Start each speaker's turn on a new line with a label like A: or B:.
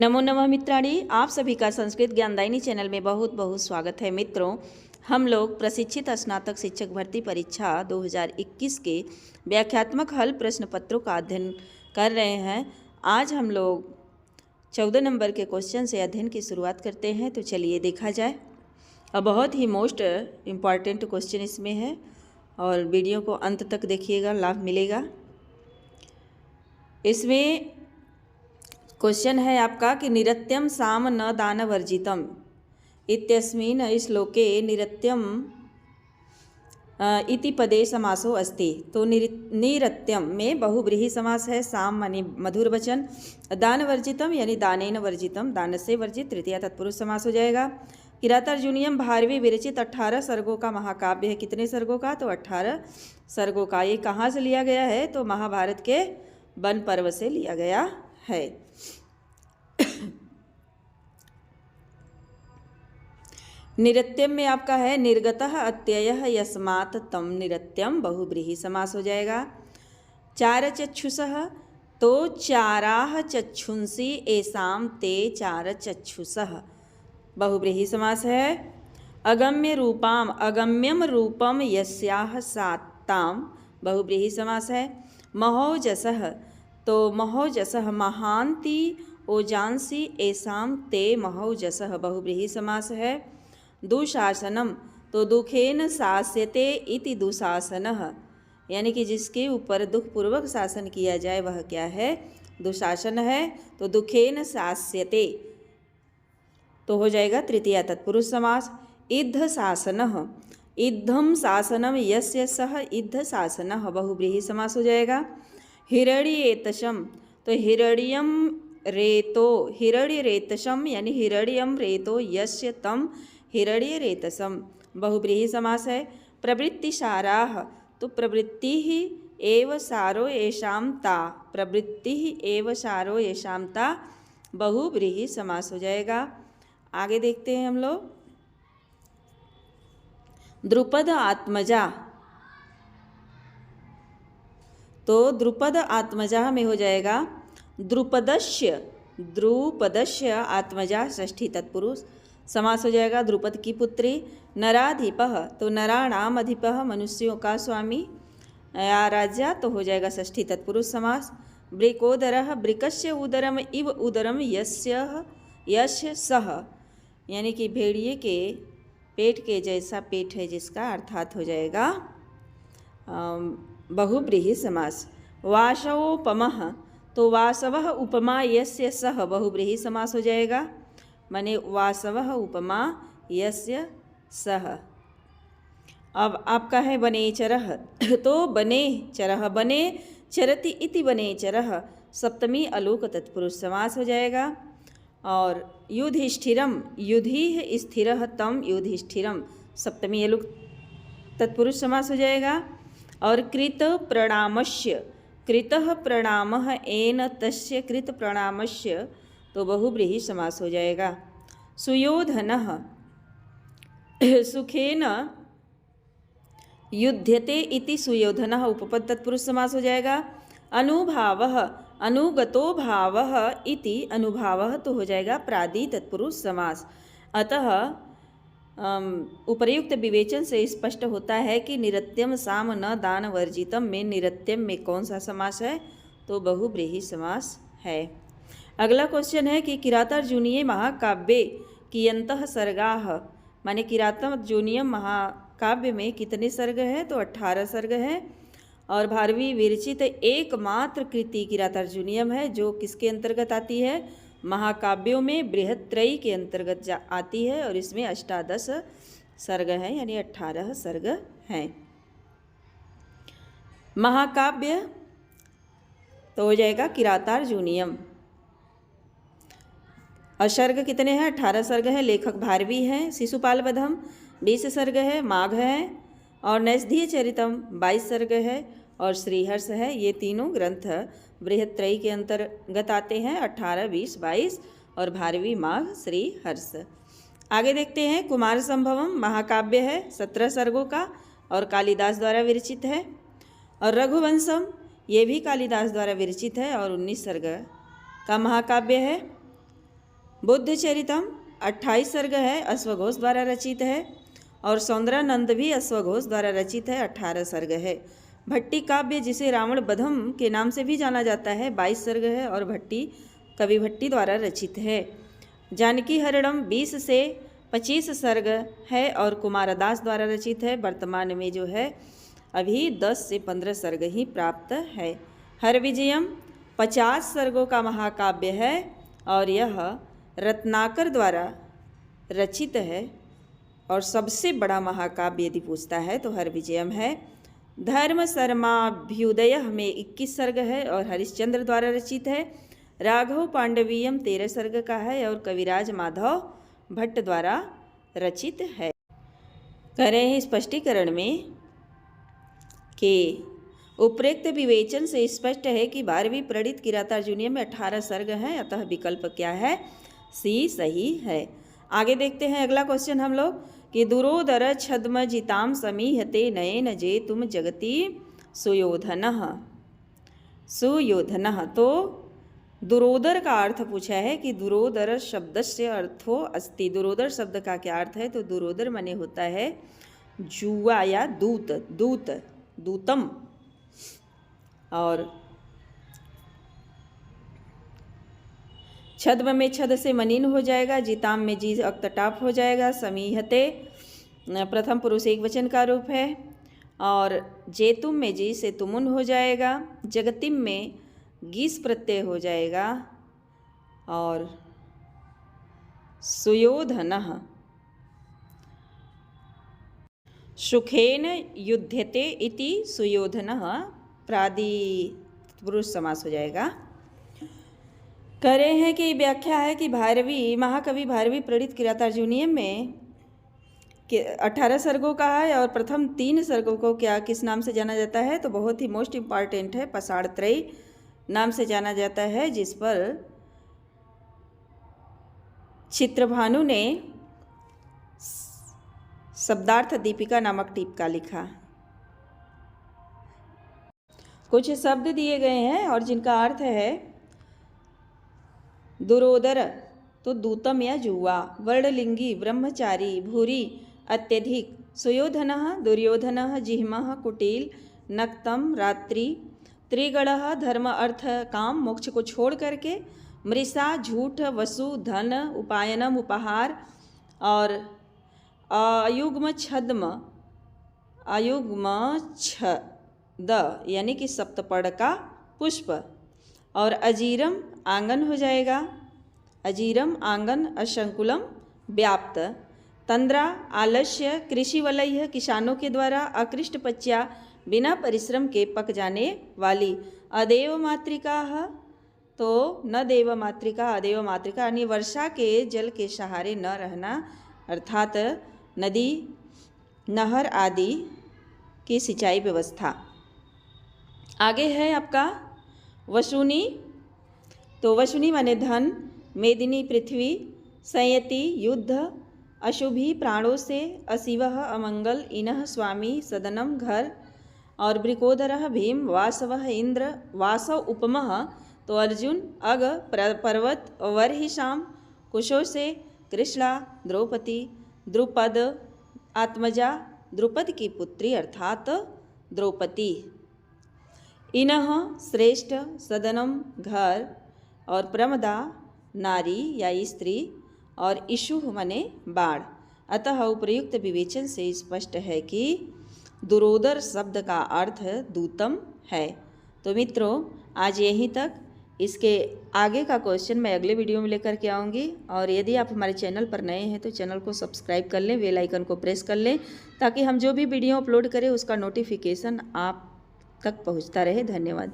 A: नमो नमः मित्राणि, आप सभी का संस्कृत ज्ञानदायिनी चैनल में बहुत बहुत स्वागत है। मित्रों, हम लोग प्रशिक्षित स्नातक शिक्षक भर्ती परीक्षा 2021 के व्याख्यात्मक हल प्रश्न पत्रों का अध्ययन कर रहे हैं। आज हम लोग 14 नंबर के क्वेश्चन से अध्ययन की शुरुआत करते हैं। तो चलिए देखा जाए। अब बहुत ही मोस्ट इम्पॉर्टेंट क्वेश्चन इसमें है और वीडियो को अंत तक देखिएगा, लाभ मिलेगा। इसमें क्वेश्चन है आपका कि निरत्यम साम न दान वर्जितम इत्यस्मिन् श्लोके निरत्यम इति पदे समासो अस्ति। तो निरत्यम में बहुब्रीहि समास है। साम माने मधुर वचन, दान वर्जितम यानी दानेन वर्जितम, दान से वर्जित तृतीया तत्पुरुष समास हो जाएगा। किरातार्जुनीयम भारवी विरचित 18 सर्गों का महाकाव्य है। कितने सर्गों का? तो 18 सर्गों का। ये कहाँ से लिया गया है? तो महाभारत के वन पर्व से लिया गया है। निरत्यम में आपका है निर्गतः अत्ययः यस्मात् तम निरत्यम, बहुब्रीहि समास हो जाएगा। चार चक्षुषः, तो चाराः चक्षुंसि एसाम ते चार चक्षुषः, बहुब्रीहि समास है। अगम्य रूपाम, अगम्यम रूपम यस्याः सात्ताम, बहुब्रीहि समास है। महोजसः, तो महोजसः महांति ओजांसि एसाम ते महोजसः, बहुब्रीहि समास है। दुशासनम, तो दुखेन शास्यते इति दुशासनः, यानी कि जिसके ऊपर दुखपूर्वक शासन किया जाए वह क्या है? दुशासन है। तो दुखेन शास्यते तो हो जाएगा तृतीया तत्पुरुष समास। इद्ध शासनः, इद्धम शासनम यस्य सह इद्ध शासनः, बहुब्रीहि समास हो जाएगा। हिरण्येतशम, तो हिरण्यम रेतो, हिरण्य रेतसम यानी हिरण्यम रेतो यस्य तम हिरण्य रेतसम, बहुब्रीहि समास है। प्रवृत्तिसाराः, तो प्रवृत्ति ही एव सारो येषां ता, प्रवृत्ति ही एव सारो येषां ता, बहुब्रीहि समास हो जाएगा। आगे देखते हैं हम लोग। द्रुपद आत्मजा, तो द्रुपद आत्मजा में हो जाएगा द्रुपदस्य, द्रुपदस्य आत्मजा षष्ठी तत्पुरुष समास हो जाएगा। द्रुपद की पुत्री। नराधिपः, तो नराणाम अधिपः मनुष्यों का स्वामी या राजा, तो हो जाएगा षष्ठी तत्पुरुष समास। ब्रिकोदरः, ब्रिकस्य उदरम इव उदरम यस्य यस्य सह, यानी कि भेड़िए के पेट के जैसा पेट है जिसका, अर्थात हो जाएगा बहुब्रीहि समास। वासवोपमः, तो वासवः उपमा यस्य सह, बहुब्रीहि समास हो जाएगा। माने वासवः उपमा यस्य सह। अब आपका है वनेचरः, तो वनेचरः, वने चरति इति वनेचरः, सप्तमी अलूक तत्पुरुष समास हो जाएगा। और युधिष्ठिरम, युधि स्थिरः तम युधिष्ठिरम, सप्तमी अलूक तत्पुरुष समास हो जाएगा। और कृत प्रणामस्य, कृतः प्रणामः एन तस्य कृत प्रणामस्य, तो बहुब्रीहि समास हो जाएगा। सुयोधनः, सुखेन युध्यते इति सुयोधनः, उपपद तत्पुरुष समास हो जाएगा। अनुभावः, अनुगतो भावः इति अनुभावः, तो हो जाएगा प्रादि तत्पुरुष समास। अतः उपर्युक्त विवेचन से स्पष्ट होता है कि निरत्यम साम न दान वर्जितम में निरत्यम में कौन सा समास है? तो बहुब्रीहि समास है। अगला क्वेश्चन है कि किरातार्जुनीय महाकाव्ये कियन्तः सर्गाः, माने किरातार्जुनीय महाकाव्य में कितने सर्ग हैं? तो 18 सर्ग हैं। और भारवी विरचित एकमात्र कृति किरातार्जुनीयम है जो किसके अंतर्गत आती है? महाकाव्यों में बृहत्त्रयी के अंतर्गत आती है। और इसमें 18 सर्ग हैं, यानी 18 सर्ग हैं। महाकाव्य तो हो जाएगा किरातार्जुनीयम। और सर्ग कितने हैं? 18 सर्ग हैं। लेखक भारवी हैं। शिशुपाल वधम 20 सर्ग है। माघ है। और नैषधीय चरितम 22 सर्ग है। और श्रीहर्ष है। ये तीनों ग्रंथ बृहत्त्रयी के अंतर्गत आते हैं। 18, 20, 22 और भारवी, माघ, श्रीहर्ष। आगे देखते हैं। कुमार संभवम महाकाव्य है 17 सर्गों का और कालिदास द्वारा विरचित है। और रघुवंशम ये भी कालिदास द्वारा विरचित है और 19 सर्ग का महाकाव्य है। बुद्ध चरितम 28 सर्ग है, अश्वघोष द्वारा रचित है। और सौंदरानंद भी अश्वघोष द्वारा रचित है, 18 सर्ग है। भट्टी काव्य जिसे रावण बधम के नाम से भी जाना जाता है, 22 सर्ग है और भट्टी कवि भट्टी द्वारा रचित है। जानकी हरणम 20 से 25 सर्ग है और कुमारदास द्वारा रचित है। वर्तमान में जो है अभी 10 से 15 सर्ग ही प्राप्त है। हरविजयम 50 सर्गों का महाकाव्य है और यह रत्नाकर द्वारा रचित है और सबसे बड़ा महाकाव्य यदि पूछता है तो हरविजयम है। धर्म शर्माभ्युदय में 21 सर्ग है और हरिश्चंद्र द्वारा रचित है। राघव पांडवीयम 13 सर्ग का है और कविराज माधव भट्ट द्वारा रचित है। करें हैं स्पष्टीकरण में कि उपरोक्त विवेचन से स्पष्ट है कि 12वीं प्रणीत किरातार्जुनीय में 18 सर्ग हैं, अतः विकल्प क्या है? सी सही है। आगे देखते हैं अगला क्वेश्चन हम लोग कि दुरोदर छद्म जिताम समीहते नयन जे तुम जगति सुयोधनः। सुयोधनः तो दुरोदर का अर्थ पूछा है कि दुरोदर शब्द से अर्थो अस्ति। दुरोदर शब्द का क्या अर्थ है? तो दुरोदर माने होता है जुआ या दूत, दूत, दूतम। और छद्म में छद से मनीन हो जाएगा, जिताम में जी अक्तटाप हो जाएगा, समीहते प्रथम पुरुष एक वचन का रूप है और जेतुम में जी से तुमुन हो जाएगा, जगतिम में गीस प्रत्यय हो जाएगा और सुयोधनः सुखेन युध्यते इति सुयोधनः प्रादि पुरुष समास हो जाएगा। करें हैं कि व्याख्या है कि महाकवि भारवी प्रणीत किरातार्जुनीय में 18 सर्गों का है और प्रथम 3 सर्गों को क्या किस नाम से जाना जाता है? तो बहुत ही मोस्ट इम्पॉर्टेंट है, पसाड़त्रयी नाम से जाना जाता है, जिस पर चित्रभानु ने शब्दार्थ दीपिका नामक टीका लिखा। कुछ शब्द दिए गए हैं और जिनका अर्थ है दुरोदर तो दूतम या जुआ, वर्णलिंगी ब्रह्मचारी, भूरी अत्यधिक, सुयोधनः दुर्योधनः, जिह्मः कुटिल, नक्तम रात्रि, त्रिगणः धर्म अर्थ काम मोक्ष को छोड़ करके, मृषा झूठ, वसु धन, उपायनम उपहार और अयुग्म छद्म, अयुग्म छद यानी कि सप्तपद का पुष्प और अजीरम आंगन हो जाएगा, अजीरम आंगन अशंकुलम व्याप्त, तंद्रा आलस्य, कृषि वलय किसानों के द्वारा, अकृष्ट पच्या बिना परिश्रम के पक जाने वाली, अदेव मातृका तो न देव मातृका अदेव मातृका यानी वर्षा के जल के सहारे न रहना अर्थात नदी नहर आदि की सिंचाई व्यवस्था। आगे है आपका वशुनी, तो वशुनी माने धन, मेदिनी पृथ्वी, संयति युद्ध, अशुभी प्राणों से, अशिवः अमंगल, इनः स्वामी सदनम घर और वृकोदरः भीम, वासवः इंद्र, वासव उपमः तो अर्जुन, अग पर्वत, वर्हिषाम कुशों से, कृष्णा द्रौपदी, द्रुपद आत्मजा द्रुपद की पुत्री अर्थात द्रौपदी, इनः श्रेष्ठ, सदनम घर और प्रमदा नारी या स्त्री और इशु माने बाण। अतः उपयुक्त विवेचन से स्पष्ट है कि दुरोदर शब्द का अर्थ दूतम है। तो मित्रों आज यहीं तक, इसके आगे का क्वेश्चन मैं अगले वीडियो में लेकर के आऊँगी। और यदि आप हमारे चैनल पर नए हैं तो चैनल को सब्सक्राइब कर लें, बेल आइकन को प्रेस कर लें ताकि हम जो भी वीडियो अपलोड करें उसका नोटिफिकेशन आप तक पहुँचता रहे। धन्यवाद।